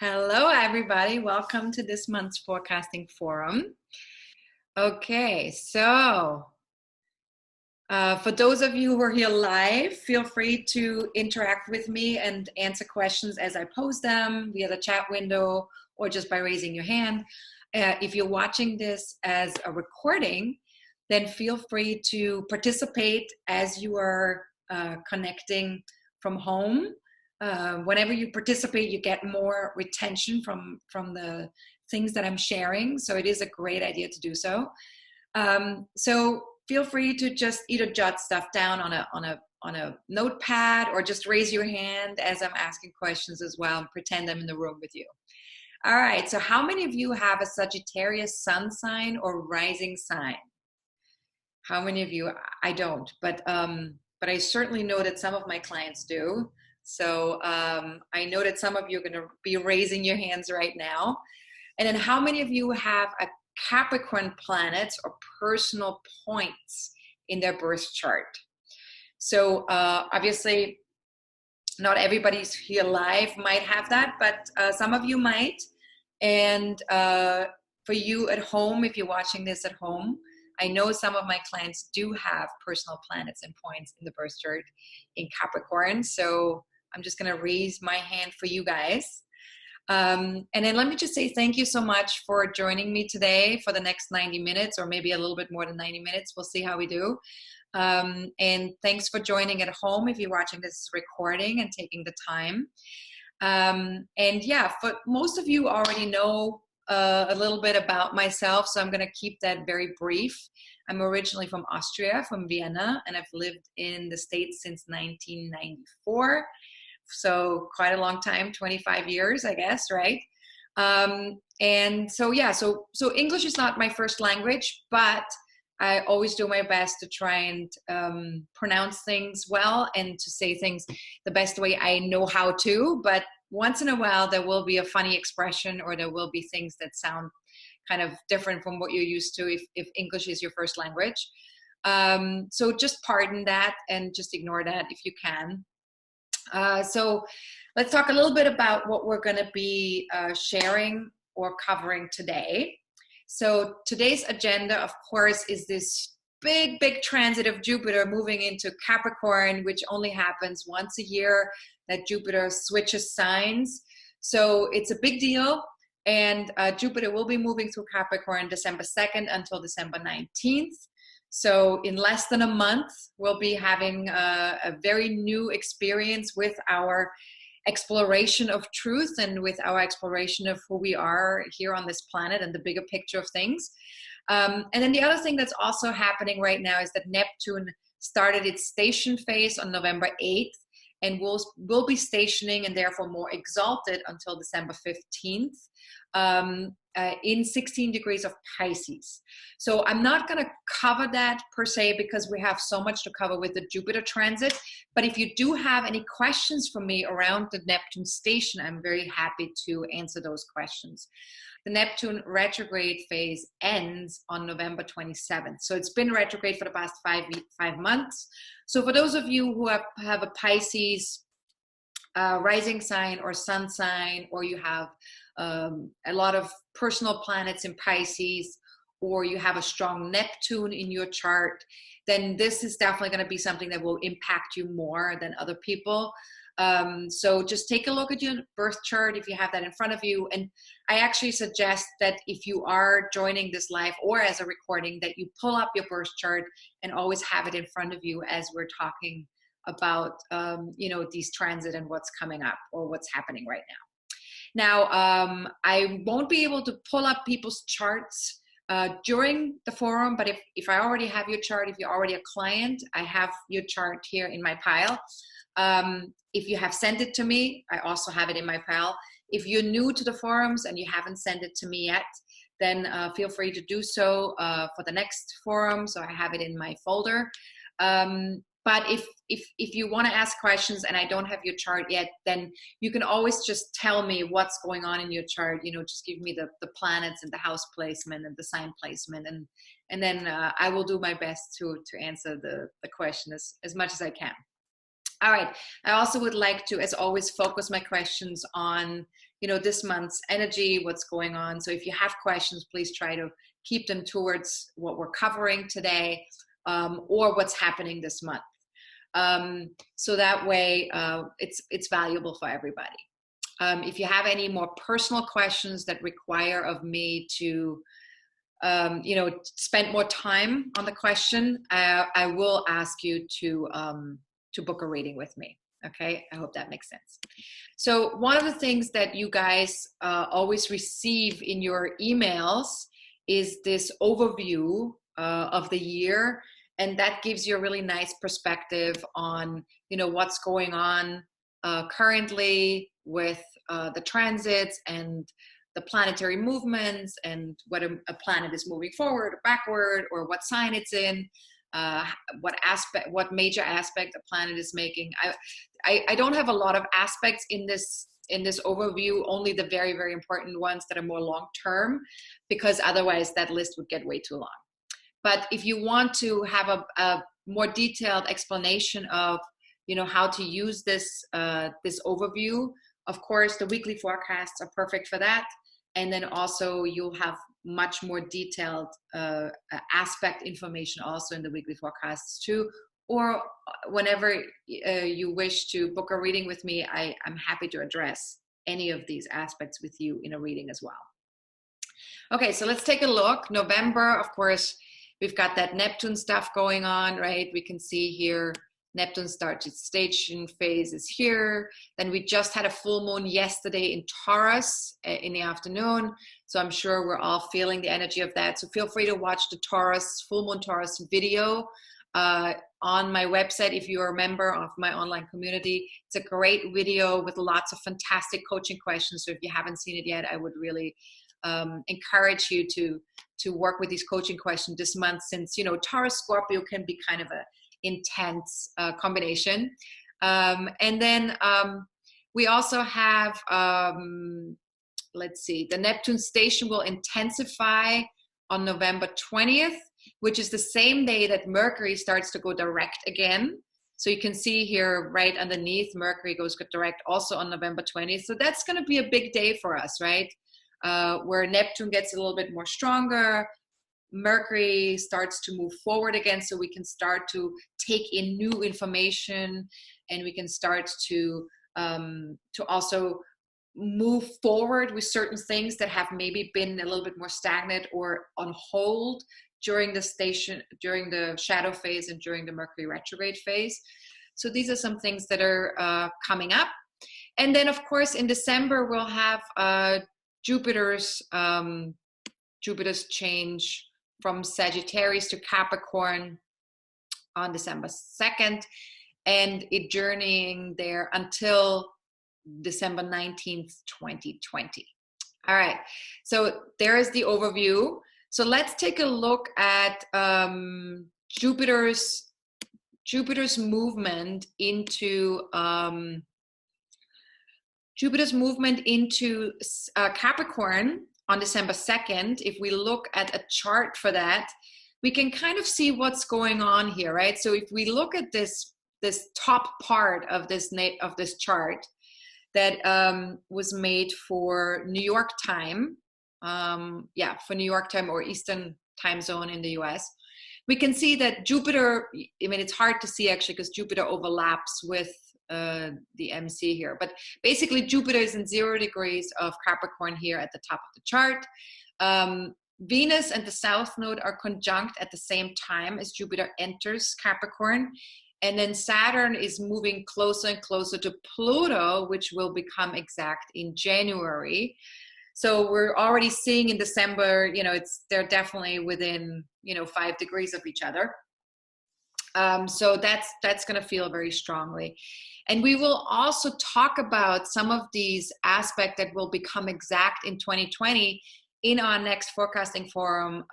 Hello, everybody. Welcome to this month's forecasting forum. Okay, so for those of you who are here live, feel free to interact with me and answer questions as I pose them via the chat window or just by raising your hand. If you're watching this as a recording, then feel free to participate as you are connecting from home. Whenever you participate, you get more retention from the things that I'm sharing. So it is a great idea to do so. So feel free to just either jot stuff down on a notepad or just raise your hand as I'm asking questions as well and pretend I'm in the room with you. All right. So how many of you have a Sagittarius sun sign or rising sign? How many of you? I don't, but I certainly know that some of my clients do. So I know that some of you are going to be raising your hands right now. And then how many of you have a Capricorn planet or personal points in their birth chart? So obviously not everybody's here live might have that, but some of you might. And for you at home, if you're watching this at home, I know some of my clients do have personal planets and points in the birth chart in Capricorn. So I'm just going to raise my hand for you guys. And then let me just say thank you so much for joining me today for the next 90 minutes or maybe a little bit more than 90 minutes. We'll see how we do. And thanks for joining at home if you're watching this recording and taking the time. And yeah, for most of you already know a little bit about myself, so I'm going to keep that very brief. I'm originally from Austria, from Vienna, and I've lived in the States since 1994. So quite a long time, 25 years, I guess, right? And so, yeah, so English is not my first language, but I always do my best to try and pronounce things well and to say things the best way I know how to. But once in a while, there will be a funny expression or there will be things that sound kind of different from what you're used to if English is your first language. So just pardon that and just ignore that if you can. So let's talk a little bit about what we're going to be sharing or covering today. So today's agenda, of course, is this big transit of Jupiter moving into Capricorn, which only happens once a year, that Jupiter switches signs. So it's a big deal. And Jupiter will be moving through Capricorn December 2nd until December 19th. So in less than a month, we'll be having a very new experience with our exploration of truth and with our exploration of who we are here on this planet and the bigger picture of things. And then the other thing that's also happening right now is that Neptune started its station phase on November 8th and will be stationing and therefore more exalted until December 15th. In 16 degrees of Pisces. So I'm not going to cover that per se because we have so much to cover with the Jupiter transit. But if you do have any questions for me around the Neptune station, I'm very happy to answer those questions. The Neptune retrograde phase ends on November 27th. So it's been retrograde for the past 5 months. So for those of you who have a Pisces rising sign or sun sign, or you have a lot of personal planets in Pisces, or you have a strong Neptune in your chart, then this is definitely going to be something that will impact you more than other people. So just take a look at your birth chart if you have that in front of you. And I actually suggest that if you are joining this live or as a recording, that you pull up your birth chart and always have it in front of you as we're talking about, these transit and what's coming up or what's happening right now. Now, I won't be able to pull up people's charts during the forum, but if I already have your chart, if you're already a client, I have your chart here in my pile. If you have sent it to me, I also have it in my pile. If you're new to the forums and you haven't sent it to me yet, then feel free to do so for the next forum. So I have it in my folder. But if you want to ask questions and I don't have your chart yet, then you can always just tell me what's going on in your chart. Just give me the planets and the house placement and the sign placement, and then I will do my best to answer the question as much as I can. All right. I also would like to, as always, focus my questions on this month's energy, what's going on. So if you have questions, please try to keep them towards what we're covering today, or what's happening this month. So that way it's valuable for everybody. If you have any more personal questions that require of me to spend more time on the question, I will ask you to book a reading with me. Okay, I hope that makes sense. So one of the things that you guys always receive in your emails is this overview of the year, and that gives you a really nice perspective on what's going on currently with the transits and the planetary movements, and whether a planet is moving forward or backward, or what sign it's in, what major aspect a planet is making. I don't have a lot of aspects in this overview, only the very, very important ones that are more long term, because otherwise that list would get way too long. But if you want to have a more detailed explanation of how to use this overview, of course the weekly forecasts are perfect for that. And then also you'll have much more detailed aspect information also in the weekly forecasts too. Or whenever you wish to book a reading with me, I'm happy to address any of these aspects with you in a reading as well. Okay, so let's take a look. November, of course, we've got that Neptune stuff going on, right? We can see here Neptune starts its station phase is here. Then we just had a full moon yesterday in Taurus in the afternoon. So I'm sure we're all feeling the energy of that. So feel free to watch the full moon Taurus video on my website if you're a member of my online community. It's a great video with lots of fantastic coaching questions. So if you haven't seen it yet, I would really encourage you to work with these coaching questions this month, since Taurus Scorpio can be kind of a intense combination. And then we also have let's see, the Neptune station will intensify on November 20th, which is the same day that Mercury starts to go direct again. So you can see here right underneath, Mercury goes direct also on November 20th. So that's going to be a big day for us, right? Where Neptune gets a little bit more stronger, Mercury starts to move forward again, so we can start to take in new information, and we can start to also move forward with certain things that have maybe been a little bit more stagnant or on hold during the shadow phase and during the Mercury retrograde phase. So these are some things that are coming up. And then of course in December we'll have Jupiter's change from Sagittarius to Capricorn on December 2nd, and it journeying there until December 19th, 2020. All right, so there is the overview. So let's take a look at Jupiter's movement into Capricorn on December 2nd. If we look at a chart for that, we can kind of see what's going on here, right? So if we look at this top part of this chart that was made for New York time, for New York time or Eastern time zone in the US, we can see that Jupiter, I mean, it's hard to see actually because Jupiter overlaps with the MC here, but basically Jupiter is in 0 degrees of Capricorn here at the top of the chart. Venus and the South Node are conjunct at the same time as Jupiter enters Capricorn, and then Saturn is moving closer and closer to Pluto, which will become exact in January. So we're already seeing in December, they're definitely within 5 degrees of each other. So that's going to feel very strongly. And we will also talk about some of these aspects that will become exact in 2020 in our next forecasting forum.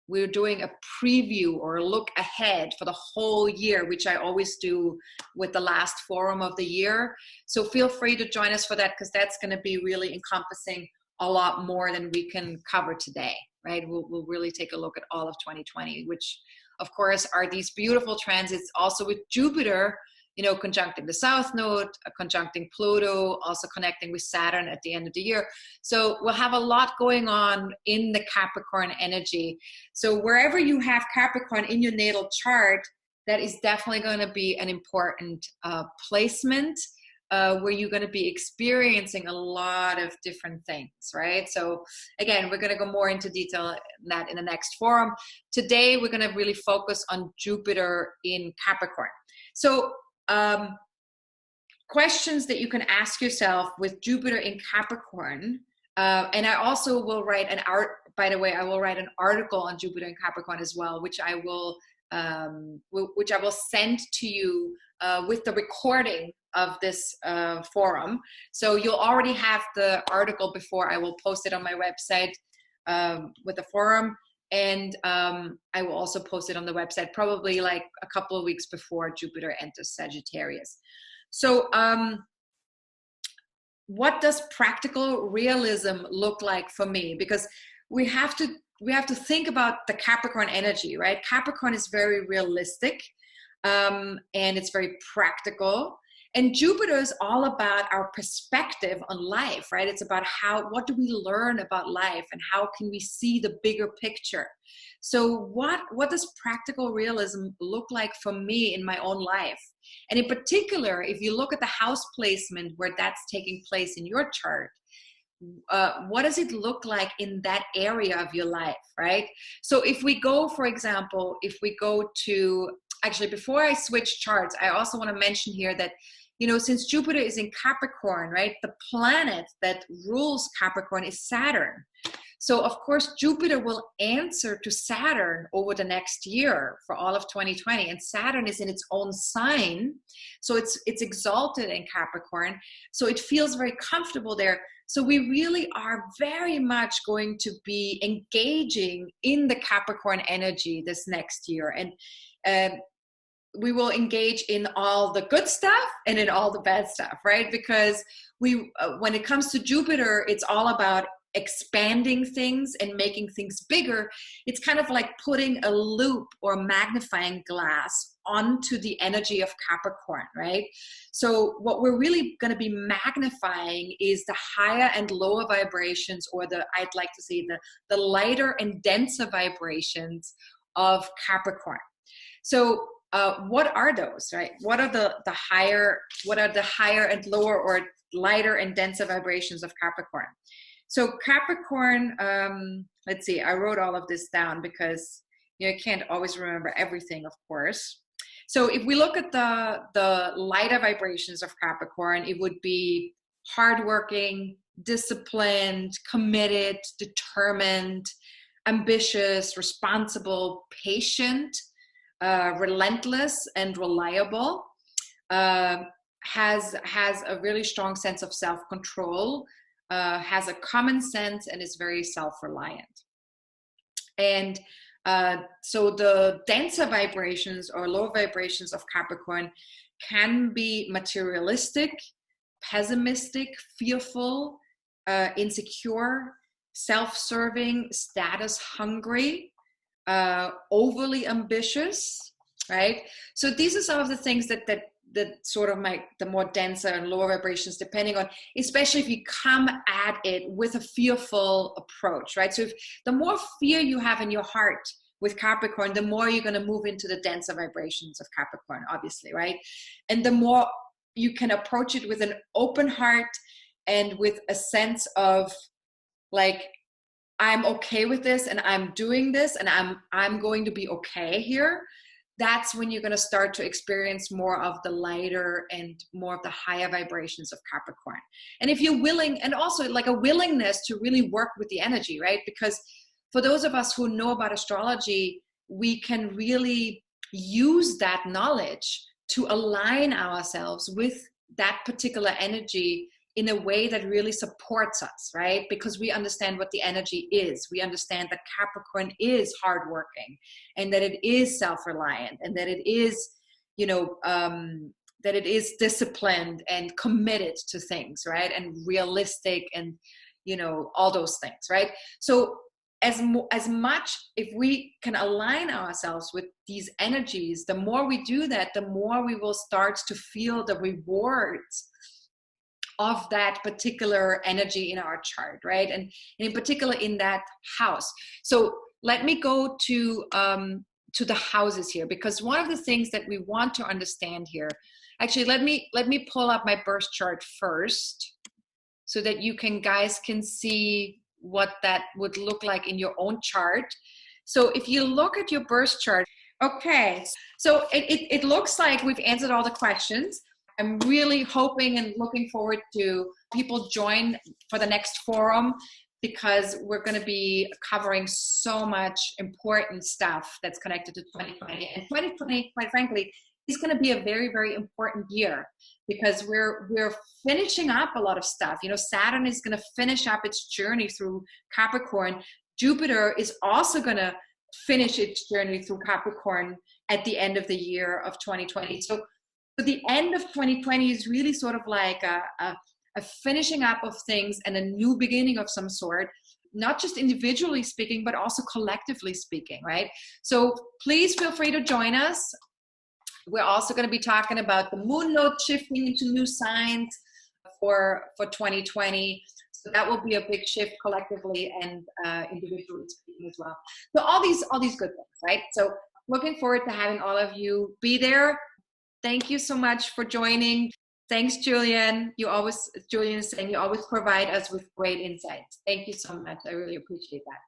We're doing a preview or a look ahead for the whole year, which I always do with the last forum of the year. So feel free to join us for that, because that's going to be really encompassing a lot more than we can cover today, right? We'll really take a look at all of 2020, which of course are these beautiful transits also with Jupiter conjuncting the South Node, conjuncting Pluto, also connecting with Saturn at the end of the year. So we'll have a lot going on in the Capricorn energy. So wherever you have Capricorn in your natal chart, that is definitely going to be an important placement where you're going to be experiencing a lot of different things, right? So again, we're going to go more into detail in that in the next forum. Today, we're going to really focus on Jupiter in Capricorn. So questions that you can ask yourself with Jupiter in Capricorn, and I also will write I will write an article on Jupiter in Capricorn as well, which I will send to you with the recording of this forum. So you'll already have the article before I will post it on my website with the forum. And I will also post it on the website probably like a couple of weeks before Jupiter enters Sagittarius. So what does practical realism look like for me? Because we have to think about the Capricorn energy, right? Capricorn is very realistic and it's very practical. And Jupiter is all about our perspective on life, right? It's about what do we learn about life and how can we see the bigger picture? So what does practical realism look like for me in my own life? And in particular, if you look at the house placement where that's taking place in your chart, what does it look like in that area of your life, right? So if we go, for example, actually, before I switch charts, I also want to mention here that, since Jupiter is in Capricorn, right, the planet that rules Capricorn is Saturn. So of course, Jupiter will answer to Saturn over the next year for all of 2020. And Saturn is in its own sign. So it's exalted in Capricorn. So it feels very comfortable there. So we really are very much going to be engaging in the Capricorn energy this next year. And we will engage in all the good stuff and in all the bad stuff, right? Because when it comes to Jupiter, it's all about expanding things and making things bigger. It's kind of like putting a loop or magnifying glass onto the energy of Capricorn, right? So what we're really going to be magnifying is the higher and lower vibrations, or I'd like to say the lighter and denser vibrations of Capricorn. So what are those, right? What are the higher and lower or lighter and denser vibrations of Capricorn? So Capricorn, let's see, I wrote all of this down because I can't always remember everything, of course. So if we look at the lighter vibrations of Capricorn, it would be hardworking, disciplined, committed, determined, ambitious, responsible, patient, relentless, and reliable. Has a really strong sense of self-control, has a common sense, and is very self-reliant. And so the denser vibrations or lower vibrations of Capricorn can be materialistic, pessimistic, fearful, insecure, self-serving, status hungry, overly ambitious, right? So these are some of the things that sort of the more denser and lower vibrations, depending on, especially if you come at it with a fearful approach, right? So if the more fear you have in your heart with Capricorn, the more you're going to move into the denser vibrations of Capricorn, obviously, right? And the more you can approach it with an open heart and with a sense of like, I'm okay with this and I'm doing this and I'm going to be okay here. That's when you're going to start to experience more of the lighter and more of the higher vibrations of Capricorn. And if you're willing, and also like a willingness to really work with the energy, right? Because for those of us who know about astrology, we can really use that knowledge to align ourselves with that particular energy in a way that really supports us, right? Because we understand what the energy is. We understand that Capricorn is hardworking and that it is self-reliant and that it is, that it is disciplined and committed to things, right? And realistic and, all those things, right? So as much, if we can align ourselves with these energies, the more we do that, the more we will start to feel the rewards of that particular energy in our chart, right? And in particular in that house. So let me go to the houses here, because one of the things that we want to understand here, actually, let me pull up my birth chart first, so that you guys can see what that would look like in your own chart. So if you look at your birth chart, okay, so it looks like we've answered all the questions. I'm really hoping and looking forward to people join for the next forum, because we're going to be covering so much important stuff that's connected to 2020. And 2020, quite frankly, is going to be a very, very important year, because we're finishing up a lot of stuff. You know, Saturn is going to finish up its journey through Capricorn. Jupiter is also going to finish its journey through Capricorn at the end of the year of 2020. So the end of 2020 is really sort of like a finishing up of things and a new beginning of some sort, not just individually speaking, but also collectively speaking, right? So please feel free to join us. We're also going to be talking about the moon node shifting into new signs for 2020. So that will be a big shift collectively and individually speaking as well. So all these good things, right? So looking forward to having all of you be there. Thank you so much for joining. Thanks, Julian. Julian is saying you always provide us with great insights. Thank you so much. I really appreciate that.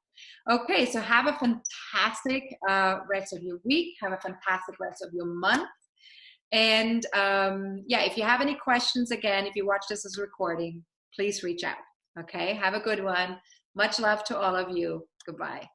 Okay, so have a fantastic rest of your week. Have a fantastic rest of your month. And yeah, if you have any questions, again, if you watch this as a recording, please reach out. Okay, have a good one. Much love to all of you. Goodbye.